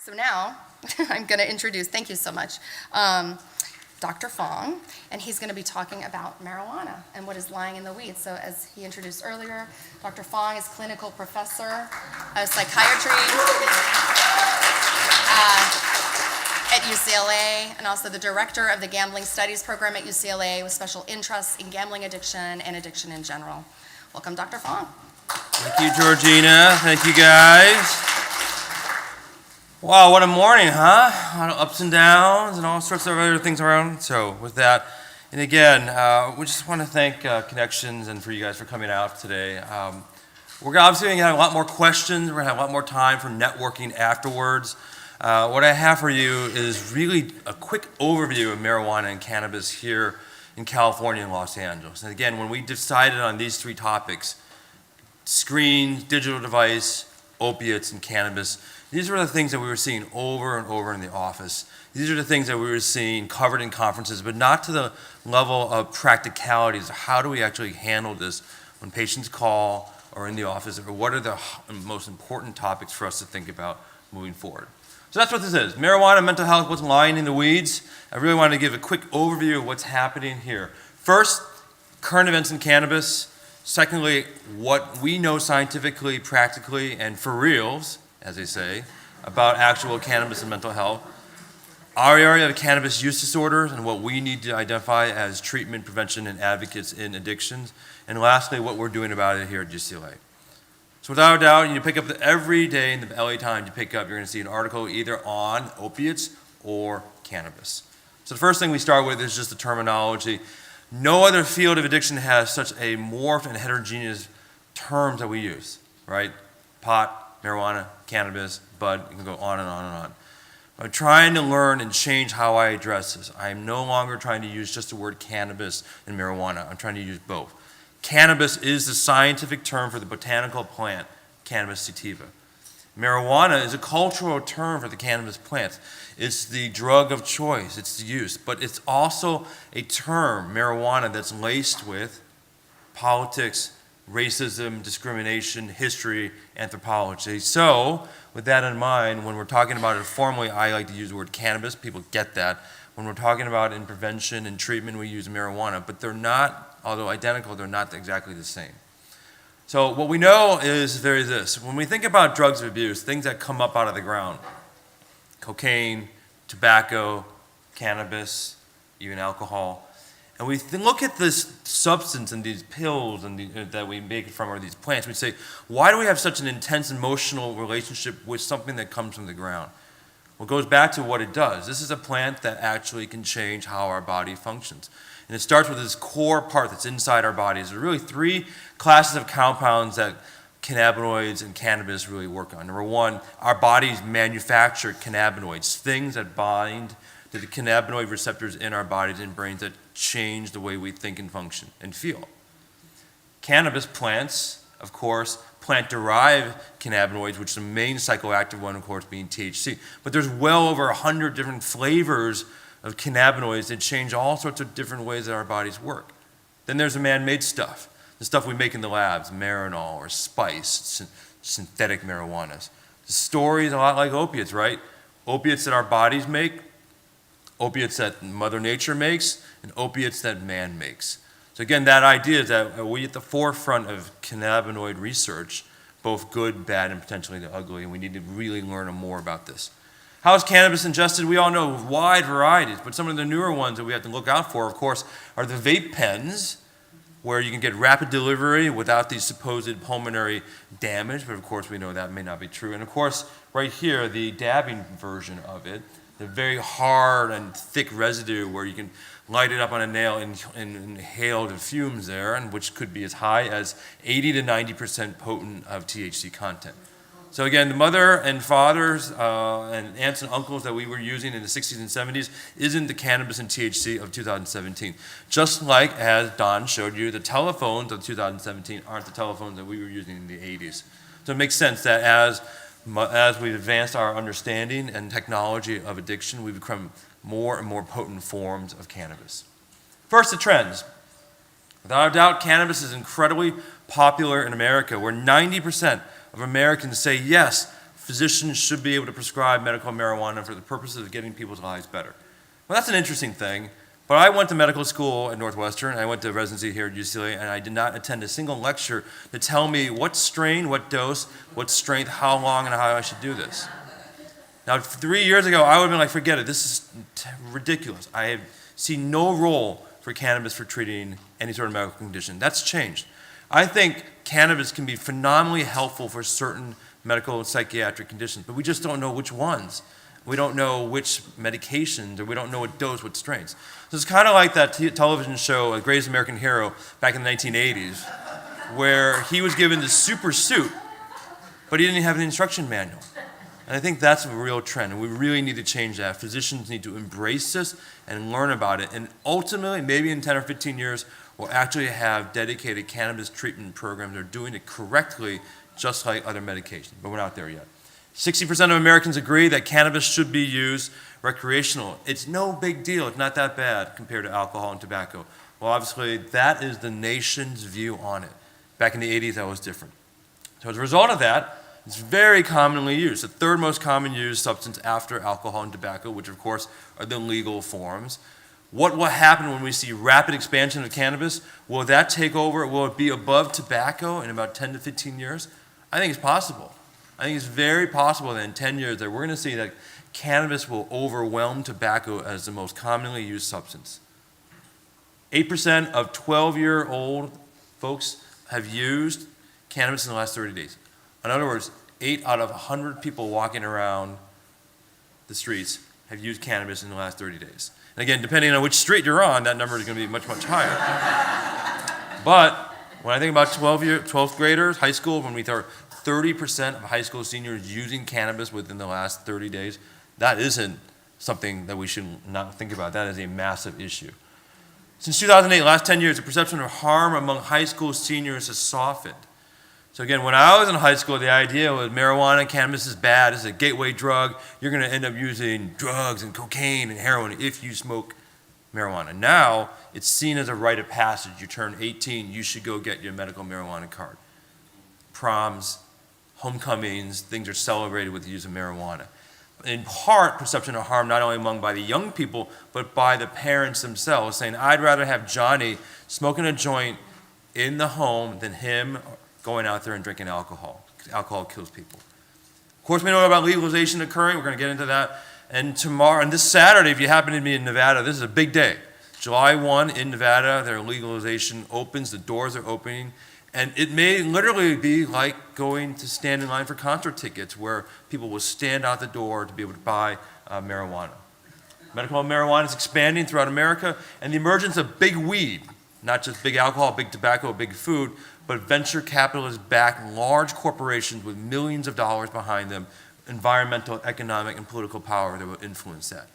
So now I'm going to introduce, thank you so much, Dr. Fong, and he's going to be talking about marijuana and what is lying in the weeds. So as he introduced earlier, Dr. Fong is clinical professor of psychiatry at UCLA, and also the director of the Gambling Studies program at UCLA with special interests in gambling addiction and addiction in general. Welcome, Dr. Fong. Thank you, Georgina. Thank you, guys. Wow, what a morning, huh? A lot of ups and downs and all sorts of other things around. So with that, and again, we just want to thank Connections and for you guys for coming out today. We're obviously going to have a lot more questions. We're going to have a lot more time for networking afterwards. What I have for you is really a quick overview of marijuana and cannabis here in California and Los Angeles. And again, when we decided on these three topics, screens, digital device, opiates, and cannabis, these were the things that we were seeing over and over in the office. These are the things that we were seeing covered in conferences, but not to the level of practicalities. How do we actually handle this when patients call or in the office, or what are the most important topics for us to think about moving forward? So that's what this is. Marijuana, mental health, what's lying in the weeds. I really wanted to give a quick overview of what's happening here. First, current events in cannabis. Secondly, what we know scientifically, practically, and for reals, as they say, about actual cannabis and mental health. Our area of cannabis use disorders and what we need to identify as treatment, prevention, and advocates in addictions. And lastly, what we're doing about it here at UCLA. So without a doubt, you pick up every day in the LA Times, you pick up, you're going to see an article either on opiates or cannabis. So the first thing we start with is just the terminology. No other field of addiction has such a morphed and heterogeneous terms that we use, right? Pot, marijuana, cannabis, bud, you can go on and on and on. I'm trying to learn and change how I address this. I am no longer trying to use just the word cannabis and marijuana. I'm trying to use both. Cannabis is the scientific term for the botanical plant, Cannabis sativa. Marijuana is a cultural term for the cannabis plant. It's the drug of choice, it's the use, but it's also a term, marijuana, that's laced with politics, racism, discrimination, history, anthropology. So, with that in mind, when we're talking about it formally, I like to use the word cannabis. People get that. When we're talking about in prevention and treatment, we use marijuana, but they're not, although identical, they're not exactly the same. So what we know is there is this. When we think about drugs of abuse, things that come up out of the ground, cocaine, tobacco, cannabis, even alcohol, and we look at this substance and these pills and that we make from or these plants, we say, why do we have such an intense emotional relationship with something that comes from the ground? Well, it goes back to what it does. This is a plant that actually can change how our body functions. And it starts with this core part that's inside our bodies. There are really three classes of compounds that cannabinoids and cannabis really work on. Number one, our bodies manufacture cannabinoids, things that bind to the cannabinoid receptors in our bodies and brains that change the way we think and function and feel. Cannabis plants, of course, plant-derived cannabinoids, which is the main psychoactive one, of course, being THC. But there's well over 100 different flavors of cannabinoids that change all sorts of different ways that our bodies work. Then there's the man-made stuff, the stuff we make in the labs, marinol or spice, synthetic marijuanas. The story is a lot like opiates, right? Opiates that our bodies make, opiates that Mother Nature makes, and opiates that man makes. So again, that idea is that we're at the forefront of cannabinoid research, both good, bad, and potentially the ugly, and we need to really learn more about this. How is cannabis ingested? We all know wide varieties, but some of the newer ones that we have to look out for, of course, are the vape pens, where you can get rapid delivery without the supposed pulmonary damage, but of course we know that may not be true. And of course, right here, the dabbing version of it, the very hard and thick residue where you can light it up on a nail and inhale the fumes there, and which could be as high as 80 to 90% potent of THC content. So again, the mother and fathers and aunts and uncles that we were using in the 60s and 70s isn't the cannabis and THC of 2017. Just like, as Don showed you, the telephones of 2017 aren't the telephones that we were using in the 80s. So it makes sense that as we've advanced our understanding and technology of addiction, we've become more and more potent forms of cannabis. First, the trends. Without a doubt, cannabis is incredibly popular in America, where 90% of Americans say, yes, physicians should be able to prescribe medical marijuana for the purposes of getting people's lives better. Well, that's an interesting thing, but I went to medical school at Northwestern, I went to residency here at UCLA, and I did not attend a single lecture to tell me what strain, what dose, what strength, how long, and how I should do this. Now, 3 years ago, I would have been like, forget it, this is ridiculous. I see no role for cannabis for treating any sort of medical condition. That's changed. I think cannabis can be phenomenally helpful for certain medical and psychiatric conditions, but we just don't know which ones. We don't know which medications, or we don't know what dose, what strains. So it's kind of like that television show, Greatest American Hero, back in the 1980s, where he was given this super suit, but he didn't have an instruction manual. And I think that's a real trend, and we really need to change that. Physicians need to embrace this and learn about it, and ultimately, maybe in 10 or 15 years, we'll actually have dedicated cannabis treatment programs that are doing it correctly, just like other medications, but we're not there yet. 60% of Americans agree that cannabis should be used recreational. It's no big deal, it's not that bad compared to alcohol and tobacco. Well, obviously, that is the nation's view on it. Back in the 80s, that was different. So as a result of that, it's very commonly used, the third most common used substance after alcohol and tobacco, which of course are the legal forms. What will happen when we see rapid expansion of cannabis? Will that take over? Will it be above tobacco in about 10 to 15 years? I think it's possible. I think it's very possible that in 10 years that we're going to see that cannabis will overwhelm tobacco as the most commonly used substance. 8% of 12-year-old folks have used cannabis in the last 30 days. In other words, 8 out of 100 people walking around the streets have used cannabis in the last 30 days. And again, depending on which street you're on, that number is going to be much, much higher. But when I think about 12th graders, high school, when we start 30% of high school seniors using cannabis within the last 30 days, that isn't something that we should not think about. That is a massive issue. Since 2008, last 10 years, the perception of harm among high school seniors has softened. So again, when I was in high school, the idea was marijuana, cannabis is bad, it's a gateway drug, you're going to end up using drugs and cocaine and heroin if you smoke marijuana. Now, it's seen as a rite of passage. You turn 18, you should go get your medical marijuana card. Proms, homecomings, things are celebrated with the use of marijuana. In part, perception of harm not only among by the young people, but by the parents themselves, saying, I'd rather have Johnny smoking a joint in the home than him going out there and drinking alcohol. Alcohol kills people. Of course, we know about legalization occurring. We're going to get into that. And tomorrow, and this Saturday, if you happen to be in Nevada, this is a big day. July 1 in Nevada, their legalization opens, the doors are opening. And it may literally be like going to stand in line for concert tickets where people will stand out the door to be able to buy marijuana. Medical marijuana is expanding throughout America, and the emergence of big weed, not just big alcohol, big tobacco, big food, but venture capitalists back large corporations with millions of dollars behind them, environmental, economic, and political power that will influence that.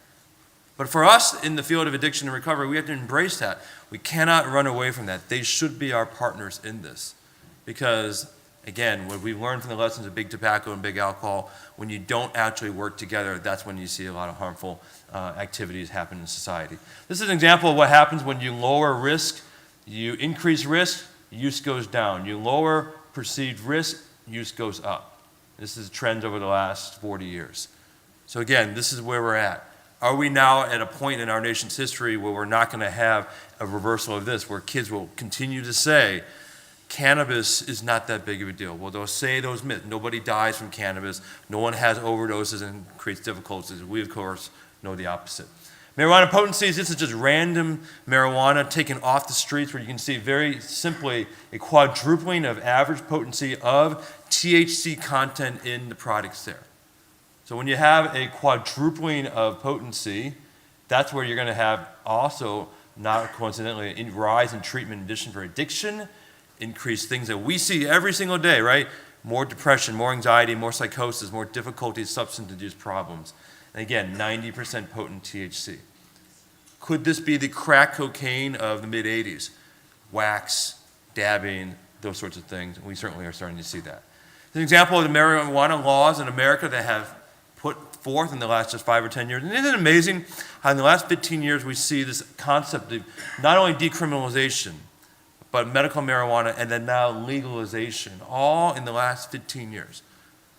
But for us in the field of addiction and recovery, we have to embrace that. We cannot run away from that. They should be our partners in this. Because, again, what we've learned from the lessons of big tobacco and big alcohol, when you don't actually work together, that's when you see a lot of harmful activities happen in society. This is an example of what happens when you lower risk, you increase risk, use goes down. You lower perceived risk, use goes up. This is trends over the last 40 years. So again, this is where we're at. Are we now at a point in our nation's history where we're not going to have a reversal of this, where kids will continue to say, cannabis is not that big of a deal? Well, they'll say those myths. Nobody dies from cannabis. No one has overdoses and creates difficulties. We, of course, know the opposite. Marijuana potencies, this is just random marijuana taken off the streets where you can see very simply a quadrupling of average potency of THC content in the products there. So when you have a quadrupling of potency, that's where you're going to have also, not coincidentally, a rise in treatment in addition for addiction, increased things that we see every single day, right? More depression, more anxiety, more psychosis, more difficulties, substance abuse problems. And again, 90% potent THC. Could this be the crack cocaine of the mid-'80s? Wax, dabbing, those sorts of things. We certainly are starting to see that. An example of the marijuana laws in America that have put forth in the last just 5 or 10 years. And isn't it amazing how in the last 15 years we see this concept of not only decriminalization, but medical marijuana and then now legalization, all in the last 15 years.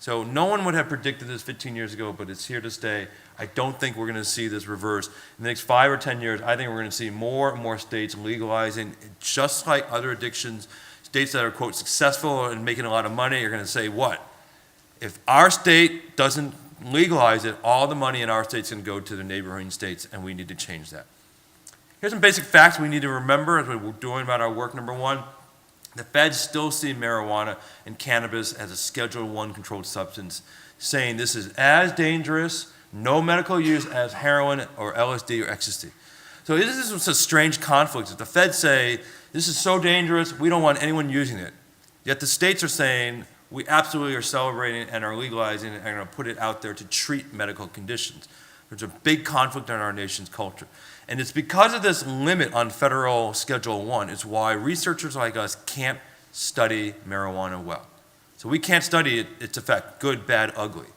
So no one would have predicted this 15 years ago, but it's here to stay. I don't think we're going to see this reverse. In the next 5 or 10 years, I think we're going to see more and more states legalizing, just like other addictions. States that are, quote, successful and making a lot of money are going to say, what? If our state doesn't legalize it, all the money in our state's going to go to the neighboring states, and we need to change that. Here's some basic facts we need to remember as we're doing about our work. Number one, the feds still see marijuana and cannabis as a Schedule I controlled substance, saying this is as dangerous, no medical use as heroin or LSD or ecstasy. So this is a strange conflict. If the feds say, this is so dangerous, we don't want anyone using it. Yet the states are saying, we absolutely are celebrating and are legalizing it and are going to put it out there to treat medical conditions. There's a big conflict in our nation's culture. And it's because of this limit on federal Schedule I, it's why researchers like us can't study marijuana well. So we can't study its effect, good, bad, ugly.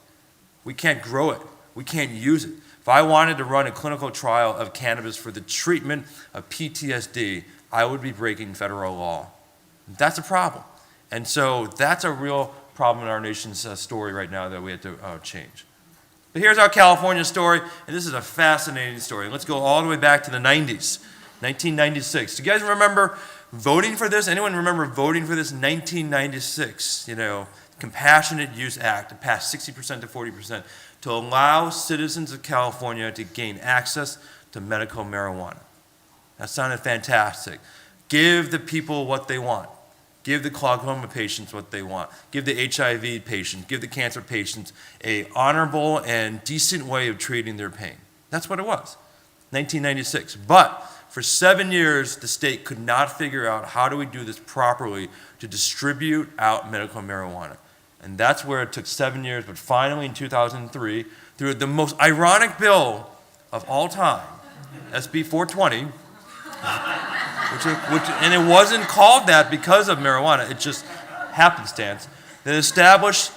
We can't grow it. We can't use it. If I wanted to run a clinical trial of cannabis for the treatment of PTSD, I would be breaking federal law. That's a problem. And so that's a real problem in our nation's story right now that we have to change. But here's our California story, and this is a fascinating story. Let's go all the way back to the 90s, 1996. Do you guys remember voting for this? Anyone remember voting for this? 1996, Compassionate Use Act. It passed 60% to 40% to allow citizens of California to gain access to medical marijuana. That sounded fantastic. Give the people what they want. Give the glaucoma patients what they want. Give the HIV patients, give the cancer patients an honorable and decent way of treating their pain. That's what it was, 1996. But for 7 years, the state could not figure out how do we do this properly to distribute out medical marijuana. And that's where it took 7 years, but finally in 2003, through the most ironic bill of all time, SB 420, and it wasn't called that because of marijuana, it just happenstance, that established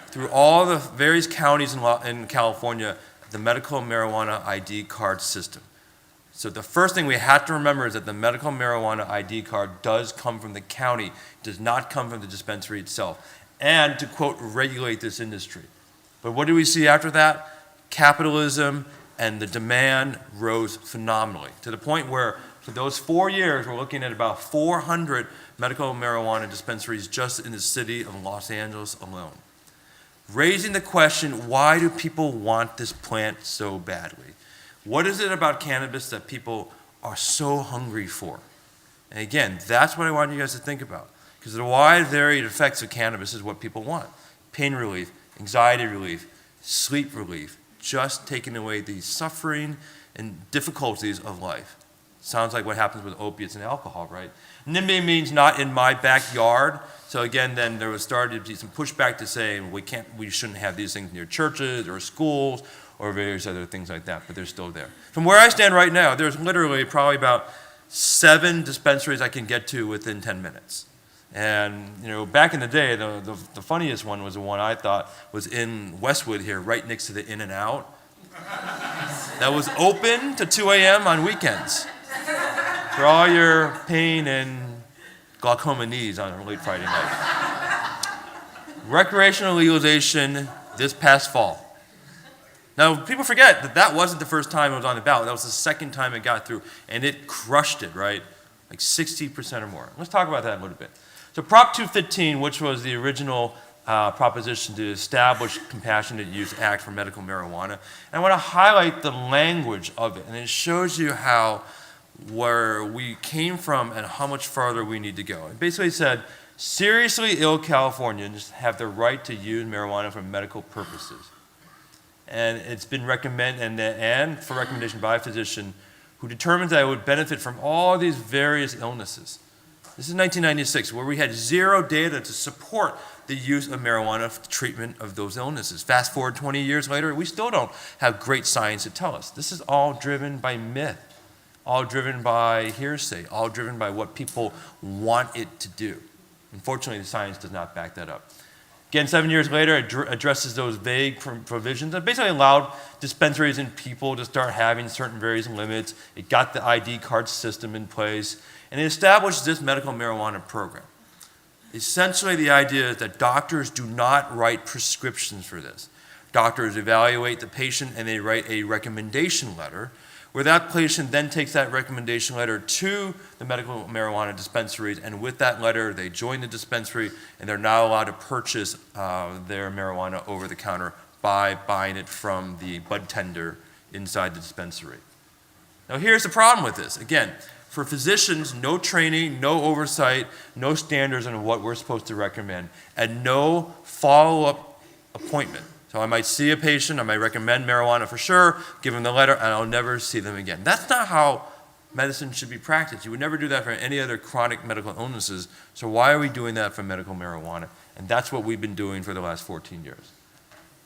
through all the various counties in California the medical marijuana ID card system. So the first thing we have to remember is that the medical marijuana ID card does come from the county, it does not come from the dispensary itself, and to, quote, regulate this industry. But what do we see after that? Capitalism and the demand rose phenomenally to the point where for those 4 years, we're looking at about 400 medical marijuana dispensaries just in the city of Los Angeles alone. Raising the question, why do people want this plant so badly? What is it about cannabis that people are so hungry for? And again, that's what I want you guys to think about. Because the wide varied effects of cannabis is what people want. Pain relief, anxiety relief, sleep relief, just taking away the suffering and difficulties of life. Sounds like what happens with opiates and alcohol, right? NIMBY means not in my backyard. So again, then there was started to be some pushback to say we shouldn't have these things near churches or schools or various other things like that, but they're still there. From where I stand right now, there's literally probably about 7 dispensaries I can get to within 10 minutes. And back in the day, the funniest one was the one I thought was in Westwood here, right next to the In-N-Out. That was open to 2 a.m. on weekends. For all your pain and glaucoma needs on a late Friday night. Recreational legalization this past fall. Now, people forget that that wasn't the first time it was on the ballot. That was the second time it got through, and it crushed it, right? Like 60% or more. Let's talk about that a little bit. So Prop 215, which was the original proposition to establish Compassionate Use Act for medical marijuana, and I want to highlight the language of it, and it shows you where we came from and how much farther we need to go. It basically said, seriously ill Californians have the right to use marijuana for medical purposes. And it's been recommended, and for recommendation by a physician who determines that it would benefit from all these various illnesses. This is 1996, where we had zero data to support the use of marijuana for the treatment of those illnesses. Fast forward 20 years later, we still don't have great science to tell us. This is all driven by myth, all driven by hearsay, all driven by what people want it to do. Unfortunately, the science does not back that up. Again, 7 years later, it addresses those vague provisions that basically allowed dispensaries and people to start having certain various limits. It got the ID card system in place, and it established this medical marijuana program. Essentially, the idea is that doctors do not write prescriptions for this. Doctors evaluate the patient and they write a recommendation letter, where that patient then takes that recommendation letter to the medical marijuana dispensaries, and with that letter, they join the dispensary, and they're now allowed to purchase their marijuana over the counter by buying it from the bud tender inside the dispensary. Now, here's the problem with this. Again, for physicians, no training, no oversight, no standards on what we're supposed to recommend, and no follow-up appointment. So I might see a patient, I might recommend marijuana for sure, give them the letter, and I'll never see them again. That's not how medicine should be practiced. You would never do that for any other chronic medical illnesses, so why are we doing that for medical marijuana? And that's what we've been doing for the last 14 years.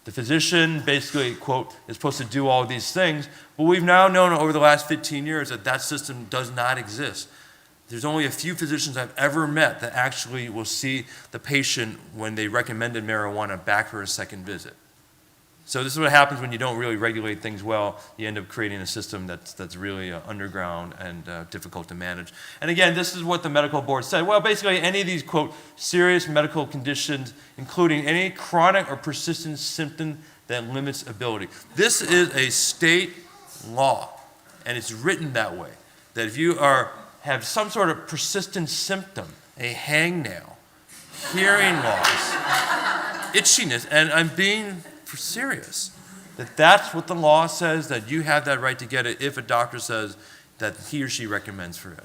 The physician basically, quote, is supposed to do all these things, but we've now known over the last 15 years that that system does not exist. There's only a few physicians I've ever met that actually will see the patient when they recommended marijuana back for a second visit. So this is what happens when you don't really regulate things well. You end up creating a system that's really underground and difficult to manage. And again, this is what the medical board said. Well, basically any of these, quote, serious medical conditions, including any chronic or persistent symptom that limits ability. This is a state law, and it's written that way, that if you have some sort of persistent symptom, a hangnail, hearing loss, itchiness, and I'm being serious, that's what the law says, that you have that right to get it if a doctor says that he or she recommends for it.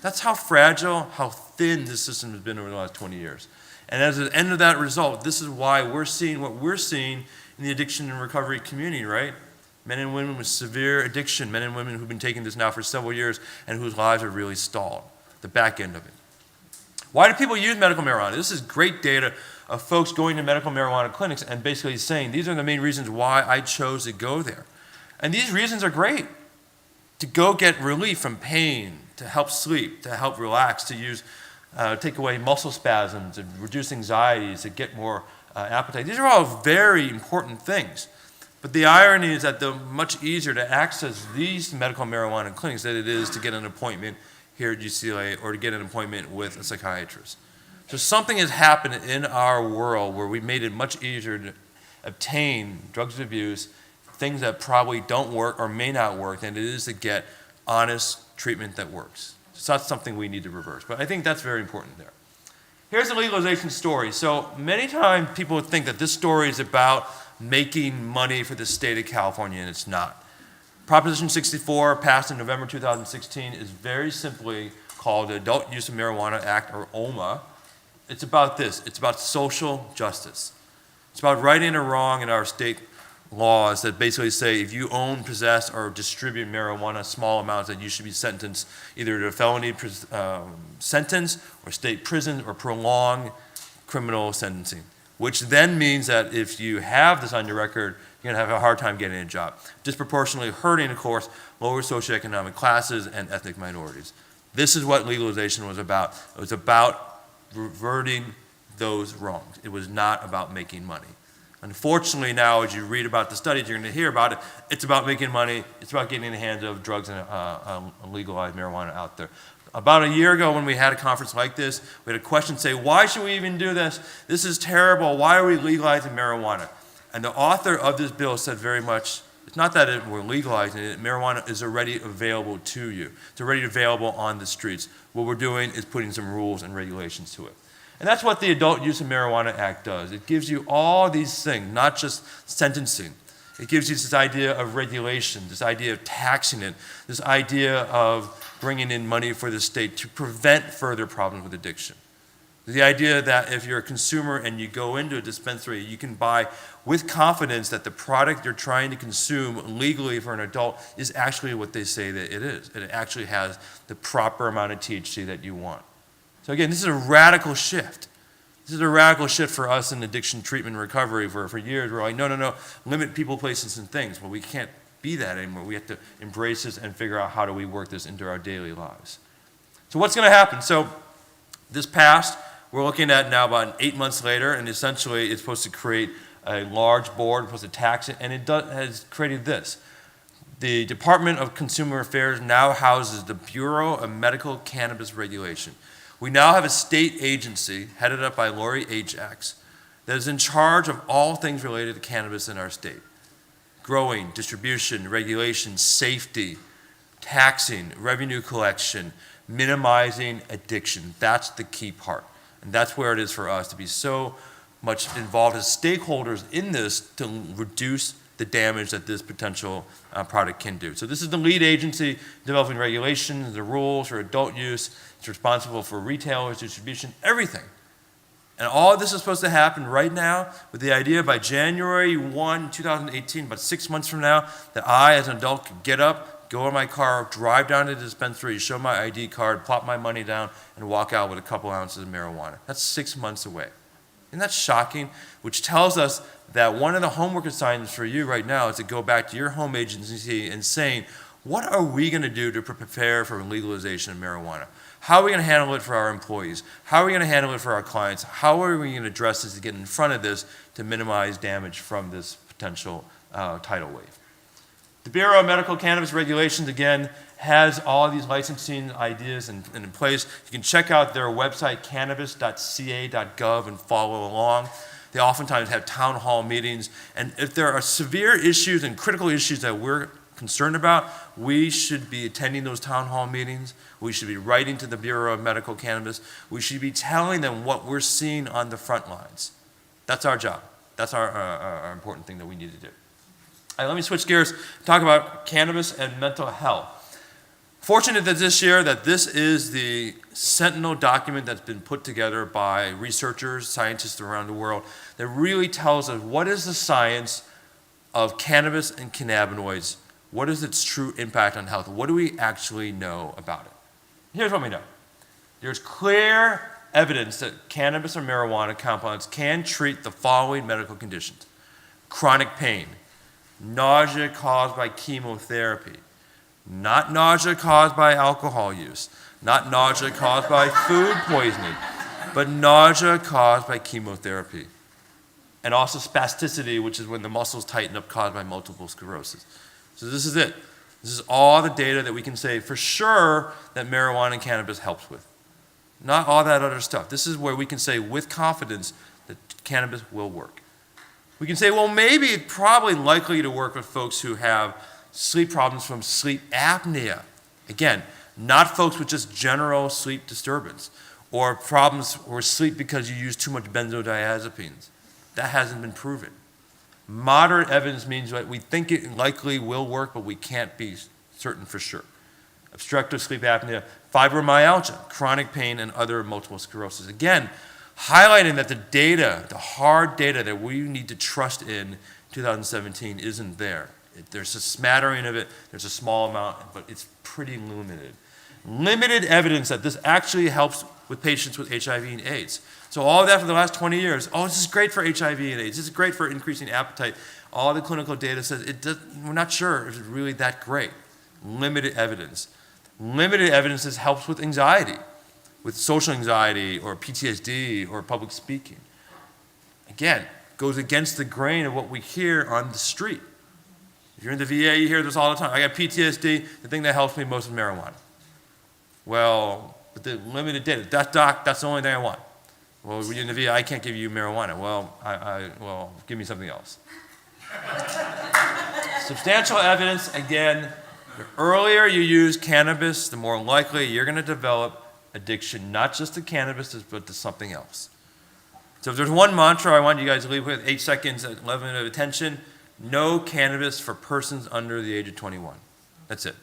That's how fragile, how thin this system has been over the last 20 years. And as the end of that result, this is why we're seeing what we're seeing in the addiction and recovery community, right? Men and women with severe addiction, men and women who've been taking this now for several years and whose lives are really stalled, the back end of it. Why do people use medical marijuana? This is great data of folks going to medical marijuana clinics and basically saying, these are the main reasons why I chose to go there. And these reasons are great. To go get relief from pain, to help sleep, to help relax, to use, take away muscle spasms, to reduce anxieties, to get more appetite. These are all very important things. But the irony is that they're much easier to access these medical marijuana clinics than it is to get an appointment here at UCLA or to get an appointment with a psychiatrist. So something has happened in our world where we made it much easier to obtain drugs of abuse, things that probably don't work or may not work, than it is to get honest treatment that works. So that's something we need to reverse. But I think that's very important there. Here's the legalization story. So many times people think that this story is about making money for the state of California, and it's not. Proposition 64, passed in November 2016, is very simply called the Adult Use of Marijuana Act, or OMA. It's about this. It's about social justice. It's about righting a wrong in our state laws that basically say if you own, possess, or distribute marijuana, small amounts, that you should be sentenced either to a felony sentence or state prison or prolonged criminal sentencing, which then means that if you have this on your record, you're going to have a hard time getting a job, disproportionately hurting, of course, lower socioeconomic classes and ethnic minorities. This is what legalization was about. It was about reverting those wrongs. It was not about making money. Unfortunately now, as you read about the studies, you're going to hear about it, it's about making money, it's about getting in the hands of drugs and legalized marijuana out there. About a year ago when we had a conference like this, we had a question say, why should we even do this? This is terrible, why are we legalizing marijuana? And the author of this bill said very much, it's not that we're legalizing it, marijuana is already available to you. It's already available on the streets. What we're doing is putting some rules and regulations to it. And that's what the Adult Use of Marijuana Act does. It gives you all these things, not just sentencing. It gives you this idea of regulation, this idea of taxing it, this idea of bringing in money for the state to prevent further problems with addiction. The idea that if you're a consumer and you go into a dispensary, you can buy with confidence that the product you're trying to consume legally for an adult is actually what they say that it is. And it actually has the proper amount of THC that you want. So again, this is a radical shift. This is a radical shift for us in addiction treatment and recovery. For years, we're like, no, limit people, places, and things. Well, we can't be that anymore. We have to embrace this and figure out how do we work this into our daily lives. So what's going to happen? So this passed. We're looking at now about 8 months later, and essentially it's supposed to create a large board, supposed to tax it, and it has created this. The Department of Consumer Affairs now houses the Bureau of Medical Cannabis Regulation, We now have a state agency headed up by Lori Ajax that is in charge of all things related to cannabis in our state. Growing, distribution, regulation, safety, taxing, revenue collection, minimizing addiction. That's the key part. And that's where it is for us to be so much involved as stakeholders in this to reduce the damage that this potential product can do. So this is the lead agency developing regulations, the rules for adult use. It's responsible for retailers, distribution, everything. And all of this is supposed to happen right now with the idea by January 1, 2018, about 6 months from now, that I, as an adult, could get up, go in my car, drive down to the dispensary, show my ID card, plop my money down, and walk out with a couple ounces of marijuana. That's 6 months away. Isn't that shocking? Which tells us that one of the homework assignments for you right now is to go back to your home agency and saying, what are we going to do to prepare for legalization of marijuana? How are we going to handle it for our employees? How are we going to handle it for our clients? How are we going to address this to get in front of this to minimize damage from this potential tidal wave? The Bureau of Medical Cannabis Regulations, again, has all of these licensing ideas in place. You can check out their website, cannabis.ca.gov, and follow along. They oftentimes have town hall meetings. And if there are severe issues and critical issues that we're concerned about, we should be attending those town hall meetings. We should be writing to the Bureau of Medical Cannabis. We should be telling them what we're seeing on the front lines. That's our job. That's our important thing that we need to do. All right, let me switch gears, talk about cannabis and mental health. Fortunate that this year that this is the sentinel document that's been put together by researchers, scientists around the world that really tells us what is the science of cannabis and cannabinoids. What is its true impact on health? What do we actually know about it? Here's what we know. There's clear evidence that cannabis or marijuana compounds can treat the following medical conditions: chronic pain, nausea caused by chemotherapy, not nausea caused by alcohol use, not nausea caused by food poisoning, but nausea caused by chemotherapy. And also spasticity, which is when the muscles tighten up caused by multiple sclerosis. So this is it. This is all the data that we can say for sure that marijuana and cannabis helps with. Not all that other stuff. This is where we can say with confidence that cannabis will work. We can say, well, maybe it's probably likely to work with folks who have sleep problems from sleep apnea. Again, not folks with just general sleep disturbance or problems or sleep because you use too much benzodiazepines. That hasn't been proven. Moderate evidence means that we think it likely will work, but we can't be certain for sure. Obstructive sleep apnea, fibromyalgia, chronic pain, and other multiple sclerosis. Again, highlighting that the data, the hard data that we need to trust in 2017 isn't there. There's a smattering of it, there's a small amount, but it's pretty limited. Limited evidence that this actually helps with patients with HIV and AIDS. So all of that for the last 20 years, oh, this is great for HIV and AIDS, this is great for increasing appetite. All the clinical data says we're not sure if it's really that great. Limited evidence. Limited evidence helps with anxiety, with social anxiety or PTSD or public speaking. Again, goes against the grain of what we hear on the street. If you're in the VA, you hear this all the time. I got PTSD, the thing that helps me most is marijuana. Well, but the limited data, doc, that's the only thing I want. Well, you're in the VA, I can't give you marijuana. Well, well, give me something else. Substantial evidence, again, the earlier you use cannabis, the more likely you're going to develop addiction, not just to cannabis, but to something else. So if there's one mantra I want you guys to leave with, 8 seconds, 11 of attention, no cannabis for persons under the age of 21. That's it.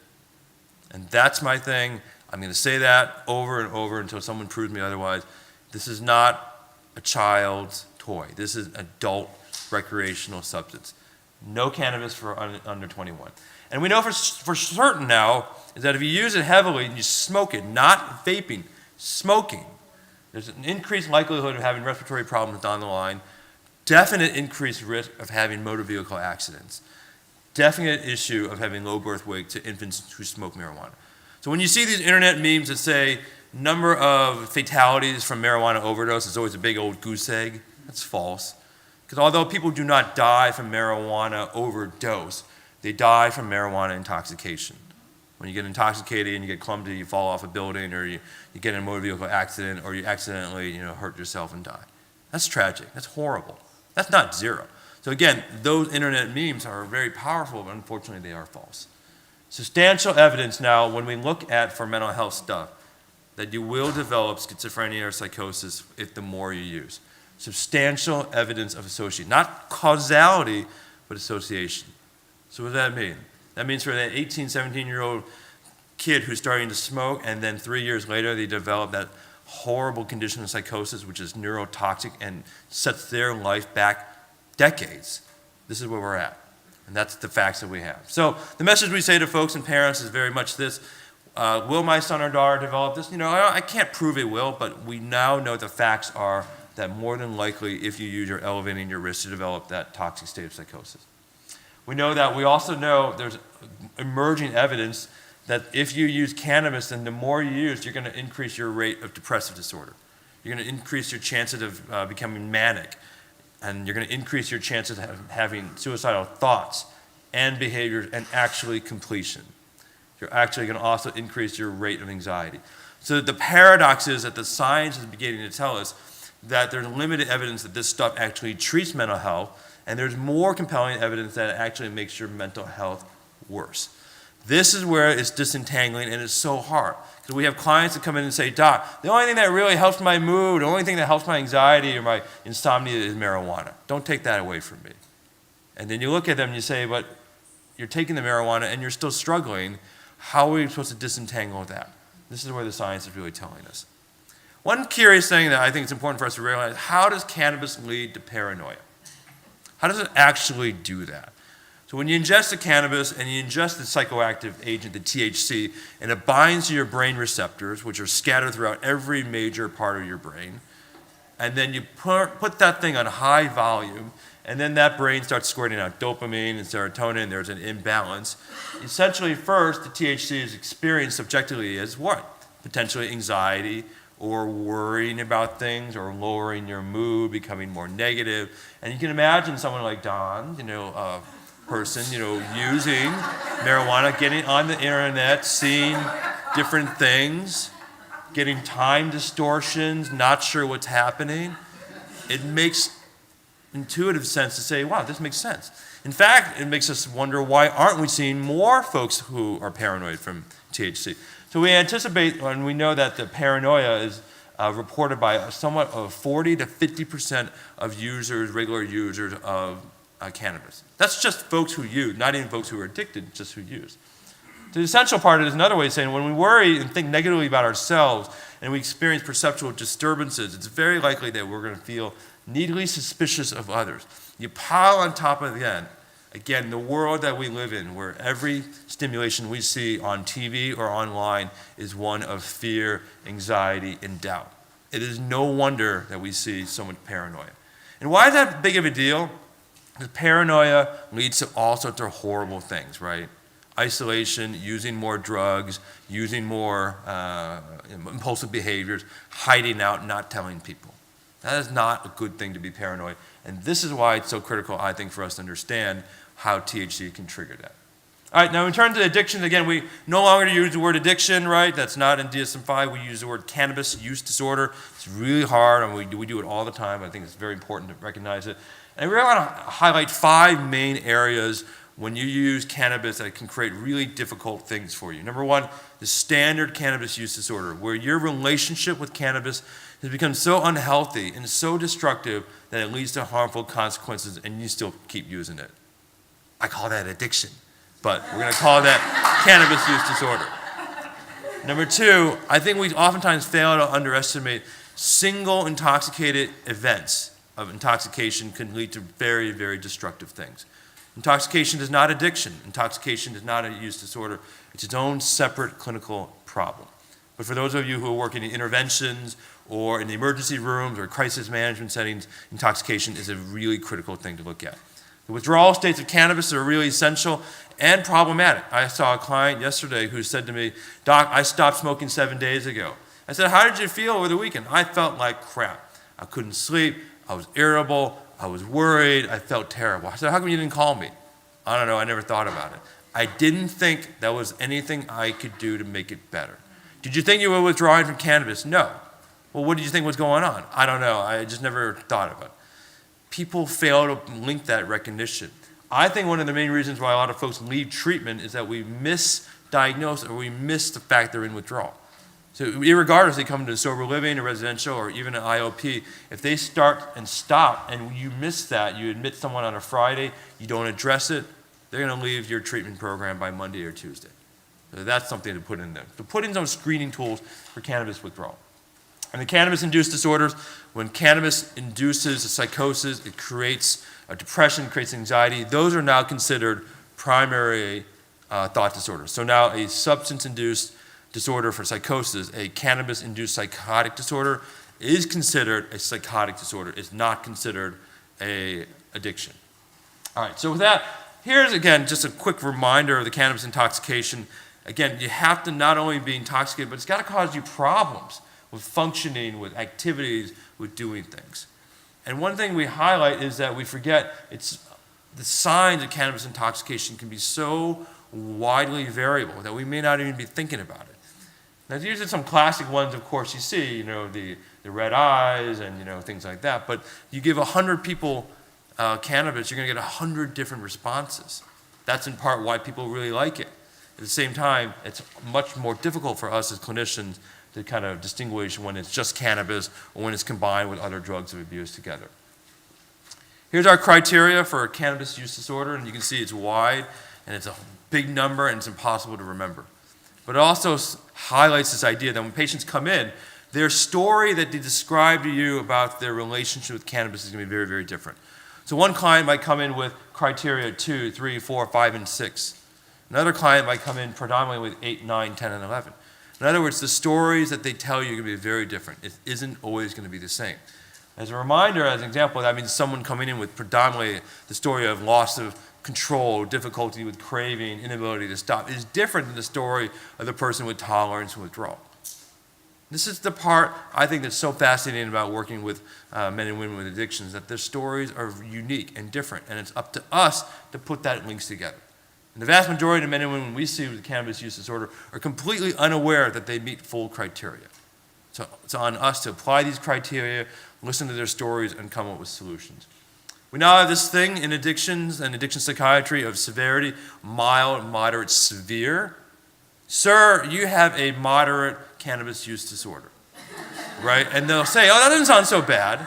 And that's my thing. I'm going to say that over and over until someone proves me otherwise. This is not a child's toy. This is adult recreational substance. No cannabis for under 21. And we know for certain now is that if you use it heavily and you smoke it, not vaping, smoking, there's an increased likelihood of having respiratory problems down the line, definite increased risk of having motor vehicle accidents, definite issue of having low birth weight to infants who smoke marijuana. So when you see these internet memes that say number of fatalities from marijuana overdose is always a big old goose egg, that's false. Because although people do not die from marijuana overdose, they die from marijuana intoxication. When you get intoxicated and you get clumsy, you fall off a building, or you get in a motor vehicle accident, or you accidentally hurt yourself and die. That's tragic. That's horrible. That's not zero. So again, those internet memes are very powerful, but unfortunately they are false. Substantial evidence now, when we look at for mental health stuff, that you will develop schizophrenia or psychosis if the more you use. Substantial evidence of association, not causality, but association. So what does that mean? That means for that 18, 17-year-old kid who's starting to smoke, and then 3 years later they develop that horrible condition of psychosis, which is neurotoxic and sets their life back decades. This is where we're at. And that's the facts that we have. So the message we say to folks and parents is very much this. Will my son or daughter develop this? I can't prove it will, but we now know the facts are that more than likely, if you use, you're elevating your risk to develop that toxic state of psychosis. We also know there's emerging evidence that if you use cannabis, then the more you use, you're going to increase your rate of depressive disorder. You're going to increase your chances of becoming manic, and you're going to increase your chances of having suicidal thoughts and behaviors and actually completion. You're actually going to also increase your rate of anxiety. So the paradox is that the science is beginning to tell us that there's limited evidence that this stuff actually treats mental health, and there's more compelling evidence that it actually makes your mental health worse. This is where it's disentangling, and it's so hard. Because we have clients that come in and say, Doc, the only thing that really helps my mood, the only thing that helps my anxiety or my insomnia is marijuana. Don't take that away from me. And then you look at them and you say, but you're taking the marijuana and you're still struggling. How are we supposed to disentangle that? This is where the science is really telling us. One curious thing that I think it's important for us to realize, how does cannabis lead to paranoia? How does it actually do that? So when you ingest the cannabis and you ingest the psychoactive agent, the THC, and it binds to your brain receptors, which are scattered throughout every major part of your brain, and then you put that thing on high volume, and then that brain starts squirting out dopamine and serotonin, there's an imbalance. Essentially, first, the THC is experienced subjectively as what? Potentially anxiety, or worrying about things, or lowering your mood, becoming more negative. And you can imagine someone like Don, person, using marijuana, getting on the internet, seeing different things, getting time distortions, not sure what's happening. It makes intuitive sense to say, wow, this makes sense. In fact, it makes us wonder, why aren't we seeing more folks who are paranoid from THC? So we anticipate, and we know that the paranoia is reported by somewhat of 40 to 50% of users, regular users of cannabis. That's just folks who use, not even folks who are addicted, just who use. The essential part is another way of saying, when we worry and think negatively about ourselves and we experience perceptual disturbances, it's very likely that we're going to feel needly suspicious of others. You pile on top of again, the world that we live in, where every stimulation we see on TV or online is one of fear, anxiety, and doubt. It is no wonder that we see so much paranoia. And why is that big of a deal? Because paranoia leads to all sorts of horrible things, right? Isolation, using more drugs, using more impulsive behaviors, hiding out, not telling people. That is not a good thing to be paranoid. And this is why it's so critical, I think, for us to understand how THC can trigger that. All right, now in terms of addiction, again, we no longer use the word addiction, right? That's not in DSM-5. We use the word cannabis use disorder. It's really hard, and we do it all the time. I think it's very important to recognize it. And we really want to highlight 5 main areas when you use cannabis that can create really difficult things for you. Number 1, the standard cannabis use disorder, where your relationship with cannabis has become so unhealthy and so destructive that it leads to harmful consequences, and you still keep using it. I call that addiction, but we're going to call that cannabis use disorder. Number 2, I think we oftentimes fail to underestimate single intoxicated events of intoxication can lead to very, very destructive things. Intoxication is not addiction. Intoxication is not a use disorder. It's its own separate clinical problem. But for those of you who are working in interventions or in the emergency rooms or crisis management settings, intoxication is a really critical thing to look at. The withdrawal states of cannabis are really essential and problematic. I saw a client yesterday who said to me, Doc, I stopped smoking 7 days ago. I said, how did you feel over the weekend? I felt like crap. I couldn't sleep. I was irritable. I was worried. I felt terrible. I said, how come you didn't call me? I don't know. I never thought about it. I didn't think there was anything I could do to make it better. Did you think you were withdrawing from cannabis? No. Well, what did you think was going on? I don't know. I just never thought of it. People fail to link that recognition. I think one of the main reasons why a lot of folks leave treatment is that we misdiagnose or we miss the fact they're in withdrawal. So irregardless, they come to sober living, a residential, or even an IOP, if they start and stop and you miss that, you admit someone on a Friday, you don't address it, they're going to leave your treatment program by Monday or Tuesday. So that's something to put in there. So put in some screening tools for cannabis withdrawal. And the cannabis-induced disorders, when cannabis induces a psychosis, it creates a depression, creates anxiety. Those are now considered primary thought disorders. So now a substance-induced disorder for psychosis, a cannabis-induced psychotic disorder, is considered a psychotic disorder. It's not considered an addiction. All right, so with that, here's again just a quick reminder of the cannabis intoxication. Again, you have to not only be intoxicated, but it's got to cause you problems with functioning, with activities, with doing things. And one thing we highlight is that we forget it's the signs of cannabis intoxication can be so widely variable that we may not even be thinking about it. Now, these are some classic ones, of course, you see, the red eyes and, things like that. But you give 100 people cannabis, you're going to get 100 different responses. That's in part why people really like it. At the same time, it's much more difficult for us as clinicians to kind of distinguish when it's just cannabis or when it's combined with other drugs of abuse together. Here's our criteria for a cannabis use disorder, and you can see it's wide, and it's a big number, and it's impossible to remember. But it also highlights this idea that when patients come in, their story that they describe to you about their relationship with cannabis is going to be very, very different. So one client might come in with criteria 2, 3, 4, 5, and 6. Another client might come in predominantly with 8, 9, 10, and 11. In other words, the stories that they tell you are going to be very different. It isn't always going to be the same. As a reminder, as an example, that means someone coming in with predominantly the story of loss of control, difficulty with craving, inability to stop is different than the story of the person with tolerance and withdrawal. This is the part I think that's so fascinating about working with men and women with addictions, that their stories are unique and different, and it's up to us to put that links together. And the vast majority of men and women we see with cannabis use disorder are completely unaware that they meet full criteria. So it's on us to apply these criteria, listen to their stories, and come up with solutions. We now have this thing in addictions and addiction psychiatry of severity, mild, moderate, severe. Sir, you have a moderate cannabis use disorder, right? And they'll say, oh, that doesn't sound so bad.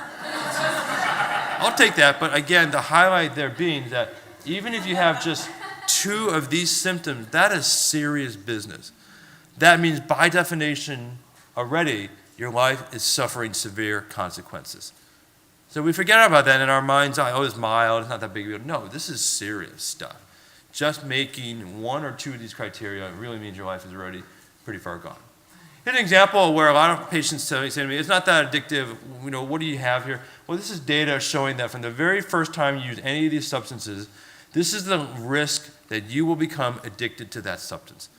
I'll take that, but again, the highlight there being that even if you have just 2 of these symptoms, that is serious business. That means by definition already, your life is suffering severe consequences. So we forget about that in our mind's eye. Oh, it's mild, it's not that big of a deal. No, this is serious stuff. Just making 1 or 2 of these criteria really means your life is already pretty far gone. Here's an example where a lot of patients say to me, it's not that addictive, what do you have here? Well, this is data showing that from the very first time you use any of these substances, this is the risk that you will become addicted to that substance.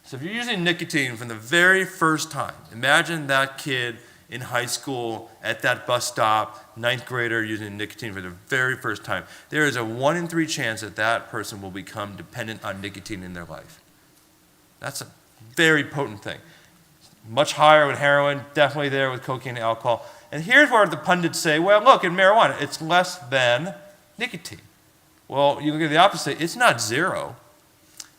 So if you're using nicotine from the very first time, imagine that kid in high school at that bus stop, 9th grader using nicotine for the very first time. There is a 1 in 3 chance that that person will become dependent on nicotine in their life. That's a very potent thing. Much higher with heroin, definitely there with cocaine and alcohol. And here's where the pundits say, well, look, in marijuana, it's less than nicotine. Well, you look at the opposite, it's not 0.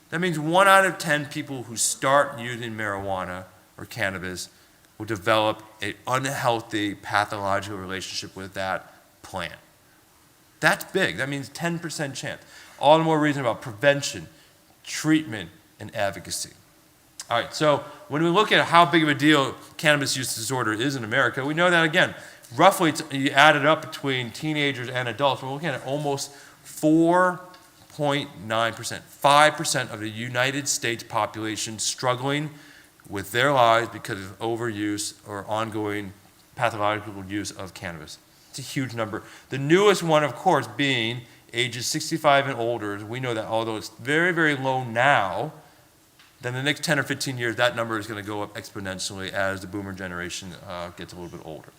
That means 1 out of 10 people who start using marijuana or cannabis will develop an unhealthy pathological relationship with that plant. That's big. That means 10% chance. All the more reason about prevention, treatment, and advocacy. All right, so when we look at how big of a deal cannabis use disorder is in America, we know that, again, roughly you add it up between teenagers and adults, we're looking at almost 4.9%, 5% of the United States population struggling with their lives because of overuse or ongoing pathological use of cannabis. It's a huge number. The newest one, of course, being ages 65 and older. We know that although it's very, very low now, then the next 10 or 15 years, that number is going to go up exponentially as the boomer generation gets a little bit older.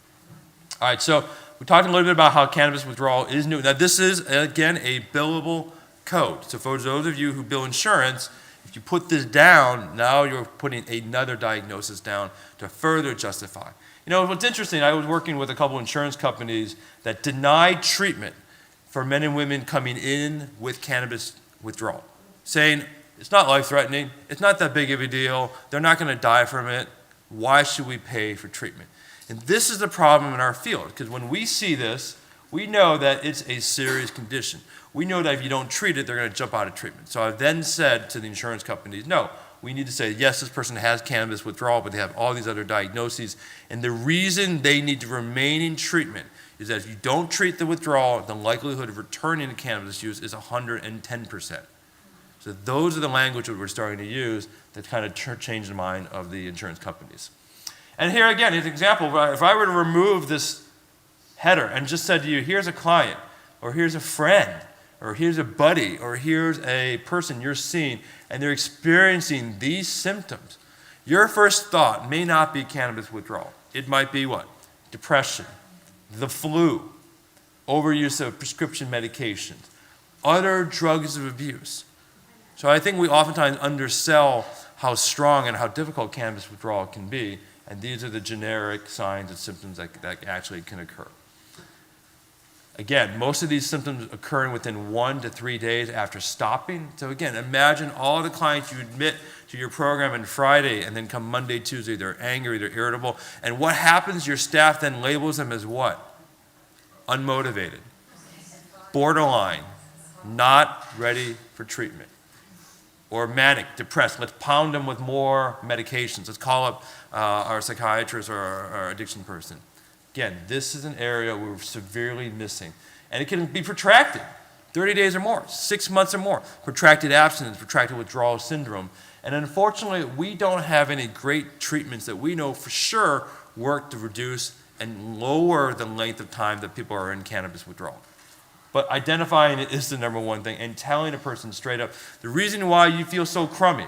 All right, so we talked a little bit about how cannabis withdrawal is new. Now, this is, again, a billable code. So for those of you who bill insurance, if you put this down, now you're putting another diagnosis down to further justify. You know, what's interesting, I was working with a couple insurance companies that denied treatment for men and women coming in with cannabis withdrawal, saying it's not life-threatening, it's not that big of a deal, they're not going to die from it, why should we pay for treatment? And this is the problem in our field, because when we see this, we know that it's a serious condition. We know that if you don't treat it, they're going to jump out of treatment. So I've then said to the insurance companies, no, we need to say, yes, this person has cannabis withdrawal, but they have all these other diagnoses. And the reason they need to remain in treatment is that if you don't treat the withdrawal, the likelihood of returning to cannabis use is 110%. So those are the language that we're starting to use that kind of change the mind of the insurance companies. And here again, as an example, if I were to remove this header and just said to you, here's a client, or here's a friend, or here's a buddy, or here's a person you're seeing, and they're experiencing these symptoms, your first thought may not be cannabis withdrawal. It might be what? Depression, the flu, overuse of prescription medications, other drugs of abuse. So I think we oftentimes undersell how strong and how difficult cannabis withdrawal can be, and these are the generic signs and symptoms that actually can occur. Again, most of these symptoms occurring within 1 to 3 days after stopping. So again, imagine all the clients you admit to your program on Friday, and then come Monday, Tuesday, they're angry, they're irritable. And what happens? Your staff then labels them as what? Unmotivated, borderline, not ready for treatment, or manic, depressed. Let's pound them with more medications. Let's call up our psychiatrist or our addiction person. Again, this is an area we're severely missing. And it can be protracted, 30 days or more, 6 months or more, protracted abstinence, protracted withdrawal syndrome. And unfortunately, we don't have any great treatments that we know for sure work to reduce and lower the length of time that people are in cannabis withdrawal. But identifying it is the number one thing, and telling a person straight up, the reason why you feel so crummy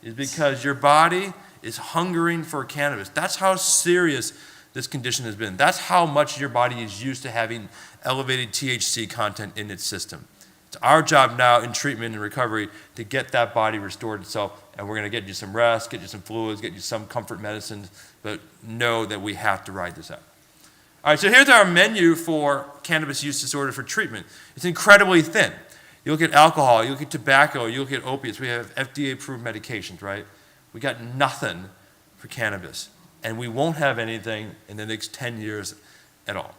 is because your body is hungering for cannabis. That's how serious this condition has been. That's how much your body is used to having elevated THC content in its system. It's our job now in treatment and recovery to get that body restored itself, and we're going to get you some rest, get you some fluids, get you some comfort medicines, but know that we have to ride this out. All right, so here's our menu for cannabis use disorder for treatment. It's incredibly thin. You look at alcohol, you look at tobacco, you look at opiates. We have FDA-approved medications, right? We got nothing for cannabis, and we won't have anything in the next 10 years at all.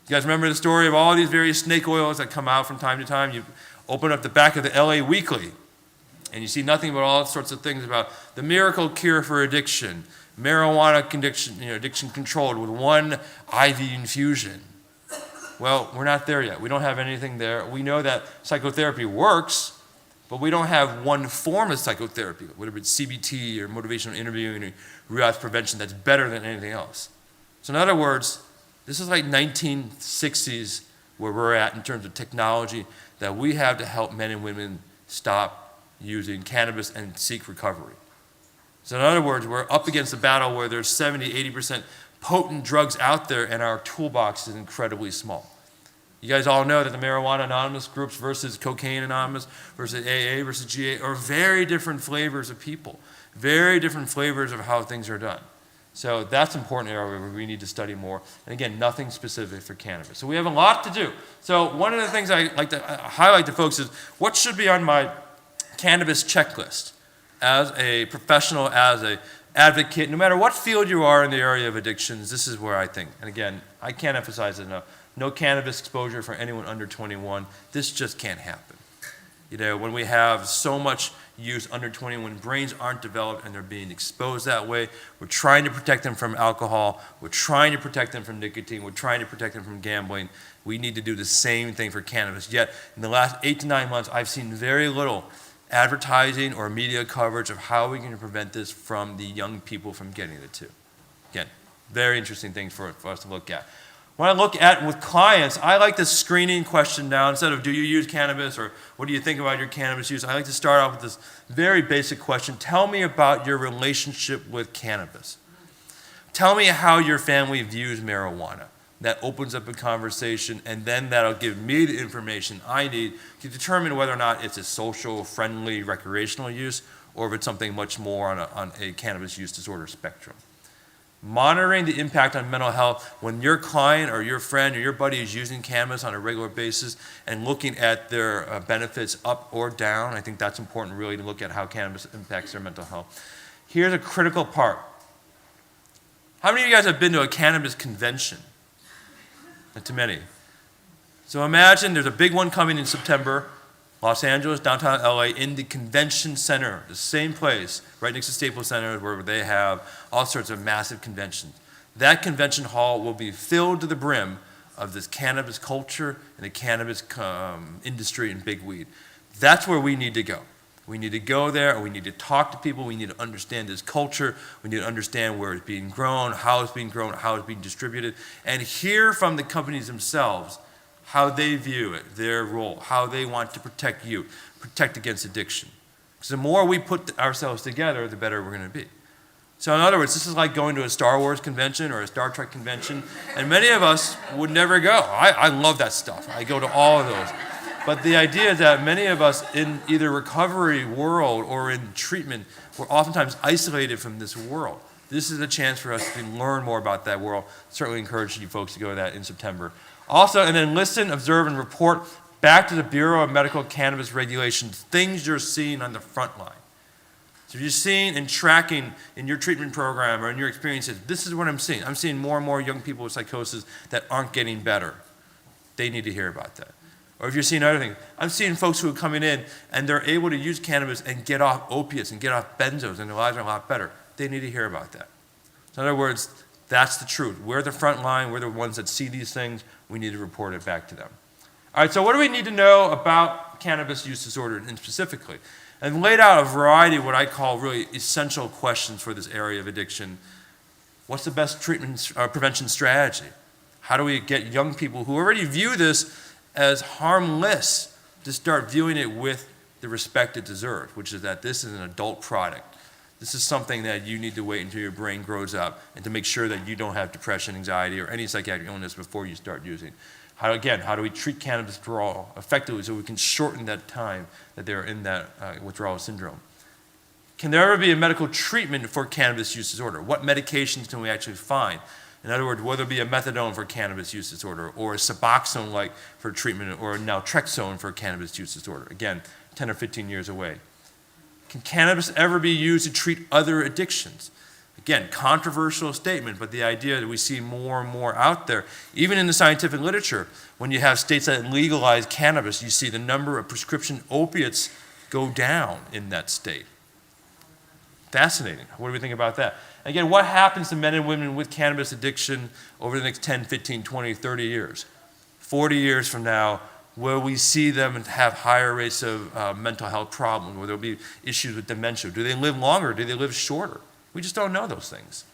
You guys remember the story of all these various snake oils that come out from time to time? You open up the back of the LA Weekly, and you see nothing but all sorts of things about the miracle cure for addiction, marijuana addiction controlled with one IV infusion. Well, we're not there yet. We don't have anything there. We know that psychotherapy works, but we don't have one form of psychotherapy, whether it's CBT or motivational interviewing or relapse prevention, that's better than anything else. So in other words, this is like 1960s where we're at in terms of technology that we have to help men and women stop using cannabis and seek recovery. So in other words, we're up against a battle where there's 70, 80% potent drugs out there, and our toolbox is incredibly small. You guys all know that the Marijuana Anonymous groups versus Cocaine Anonymous versus AA versus GA are very different flavors of people, very different flavors of how things are done. So that's an important area where we need to study more. And again, nothing specific for cannabis. So we have a lot to do. So one of the things I like to highlight to folks is what should be on my cannabis checklist as a professional, as an advocate, no matter what field you are in the area of addictions, this is where I think. And again, I can't emphasize it enough. No cannabis exposure for anyone under 21. This just can't happen. You know, when we have so much use under 21, brains aren't developed and they're being exposed that way. We're trying to protect them from alcohol. We're trying to protect them from nicotine. We're trying to protect them from gambling. We need to do the same thing for cannabis. Yet, in the last 8 to 9 months, I've seen very little advertising or media coverage of how we can prevent this from the young people from getting it too. Again, very interesting things for us to look at. When I look at with clients, I like the screening question now. Instead of do you use cannabis or what do you think about your cannabis use, I like to start off with this very basic question. Tell me about your relationship with cannabis. Tell me how your family views marijuana. that opens up a conversation, and then that'll give me the information I need to determine whether or not it's a social, friendly, recreational use, or if it's something much more on a cannabis use disorder spectrum. Monitoring the impact on mental health when your client or your friend or your buddy is using cannabis on a regular basis and looking at their benefits up or down, I think that's important really to look at how cannabis impacts their mental health. Here's a critical part. How many of you guys have been to a cannabis convention? Not too many. So imagine there's a big one coming in September, Los Angeles, downtown LA, in the convention center, the same place, right next to Staples Center, where they have all sorts of massive conventions. That convention hall will be filled to the brim of this cannabis culture and the cannabis industry and big weed. That's where we need to go. We need to go there, and we need to talk to people. We need to understand this culture. We need to understand where it's being grown, how it's being grown, how it's being distributed, and hear from the companies themselves how they view it, their role, how they want to protect you, protect against addiction. Because the more we put ourselves together, the better we're going to be. So in other words, this is like going to a Star Wars convention or a Star Trek convention, and many of us would never go. I love that stuff. I go to all of those. But the idea is that many of us in either recovery world or in treatment, we're oftentimes isolated from this world. This is a chance for us to learn more about that world. Certainly encourage you folks to go to that in September. Also, and then listen, observe, and report back to the Bureau of Medical Cannabis Regulations, things you're seeing on the front line. So you're seeing and tracking in your treatment program or in your experiences, this is what I'm seeing. I'm seeing more and more young people with psychosis that aren't getting better. They need to hear about that. Or if you're seeing other things, I'm seeing folks who are coming in and they're able to use cannabis and get off opiates and get off benzos and their lives are a lot better. They need to hear about that. So in other words, that's the truth. We're the front line. We're the ones that see these things. We need to report it back to them. All right, so what do we need to know about cannabis use disorder and specifically? I've laid out a variety of what I call really essential questions for this area of addiction. What's the best treatment prevention strategy? How do we get young people who already view this as harmless to start viewing it with the respect it deserves, which is that this is an adult product. This is something that you need to wait until your brain grows up and to make sure that you don't have depression, anxiety, or any psychiatric illness before you start using. How do we treat cannabis withdrawal effectively so we can shorten that time that they're in that withdrawal syndrome? Can there ever be a medical treatment for cannabis use disorder? What medications can we actually find? In other words, whether it be a methadone for cannabis use disorder or a Suboxone for treatment or naltrexone for cannabis use disorder. Again, 10 or 15 years away. Can cannabis ever be used to treat other addictions? Again, controversial statement, but the idea that we see more and more out there, even in the scientific literature, when you have states that legalize cannabis, you see the number of prescription opiates go down in that state. Fascinating. What do we think about that? Again, what happens to men and women with cannabis addiction over the next 10, 15, 20, 30 years? 40 years from now, will we see them have higher rates of mental health problems, where there'll be issues with dementia? Do they live longer? Do they live shorter? We just don't know those things.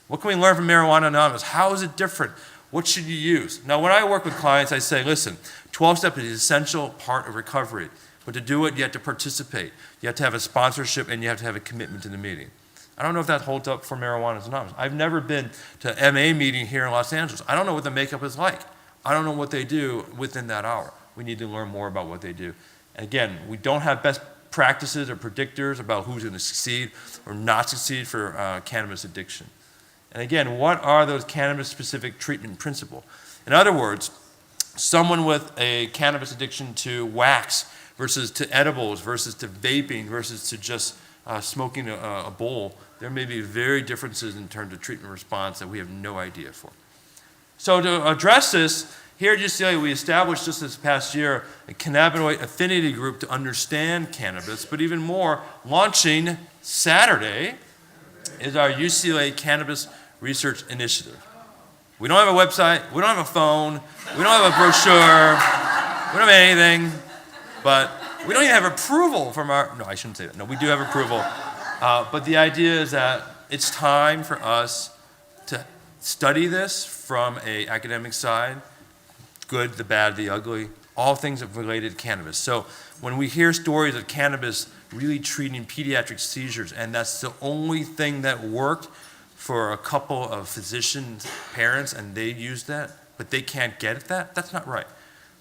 What can we learn from Marijuana Anonymous? How is it different? What should you use? Now, when I work with clients, I say, listen, 12-step is an essential part of recovery. But to do it, you have to participate. You have to have a sponsorship, and you have to have a commitment to the meeting. I don't know if that holds up for Marijuana Anonymous. I've never been to an MA meeting here in Los Angeles. I don't know what the makeup is like. I don't know what they do within that hour. We need to learn more about what they do. And again, we don't have best practices or predictors about who's going to succeed or not succeed for cannabis addiction. And again, what are those cannabis-specific treatment principles? In other words, someone with a cannabis addiction to wax versus to edibles versus to vaping versus to just smoking a bowl, there may be very differences in terms of treatment response that we have no idea for. So to address this, here at UCLA we established just this past year a cannabinoid affinity group to understand cannabis, but even more, launching Saturday is our UCLA Cannabis Research Initiative. We don't have a website, we don't have a phone, we don't have a brochure, we don't have anything, but we don't even have approval from no, I shouldn't say that. No, we do have approval. But the idea is that it's time for us to study this from an academic side, good, the bad, the ugly, all things related to cannabis. So when we hear stories of cannabis really treating pediatric seizures, and that's the only thing that worked for a couple of physicians, parents, and they use that, but they can't get that, that's not right.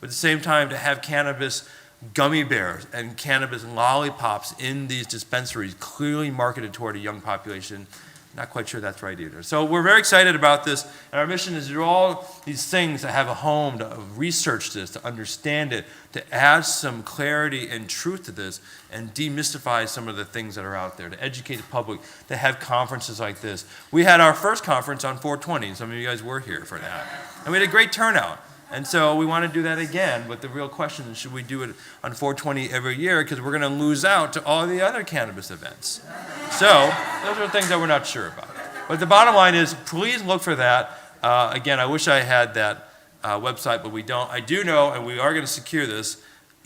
But at the same time, to have cannabis gummy bears and cannabis lollipops in these dispensaries clearly marketed toward a young population, not quite sure that's right either. So we're very excited about this, and our mission is to do all these things, to have a home, to research this, to understand it, to add some clarity and truth to this, and demystify some of the things that are out there, to educate the public, to have conferences like this. We had our first conference on 420, and some of you guys were here for that. And we had a great turnout. And so we want to do that again, but the real question is, should we do it on 420 every year? Because we're going to lose out to all the other cannabis events. So those are things that we're not sure about. But the bottom line is, please look for that. Again, I wish I had that website, but we don't. I do know, and we are going to secure this,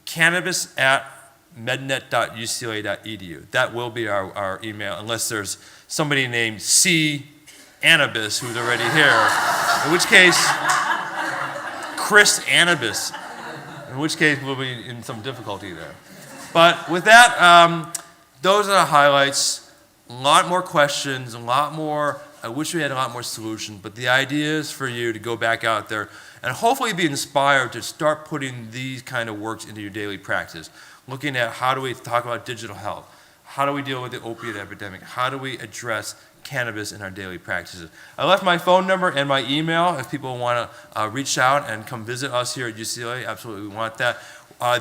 cannabis@mednet.ucla.edu. That will be our email, unless there's somebody named C. Annabis who's already here, in which case, Chris Cannabis, in which case we'll be in some difficulty there. But with that, those are the highlights. A lot more questions, a lot more, I wish we had a lot more solutions, but the idea is for you to go back out there and hopefully be inspired to start putting these kind of works into your daily practice. Looking at how do we talk about digital health? How do we deal with the opiate epidemic? How do we address cannabis in our daily practices? I left my phone number and my email if people want to reach out and come visit us here at UCLA. Absolutely, we want that.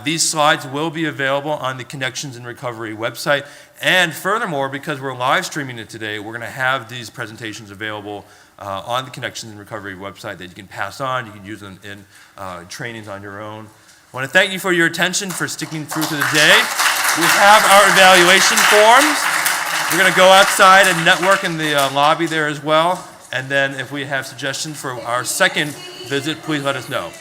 These slides will be available on the Connections in Recovery website. And furthermore, because we're live streaming it today, we're going to have these presentations available on the Connections in Recovery website that you can pass on. You can use them in trainings on your own. I want to thank you for your attention, for sticking through to the day. We have our evaluation forms. We're going to go outside and network in the lobby there as well. And then if we have suggestions for our second visit, please let us know.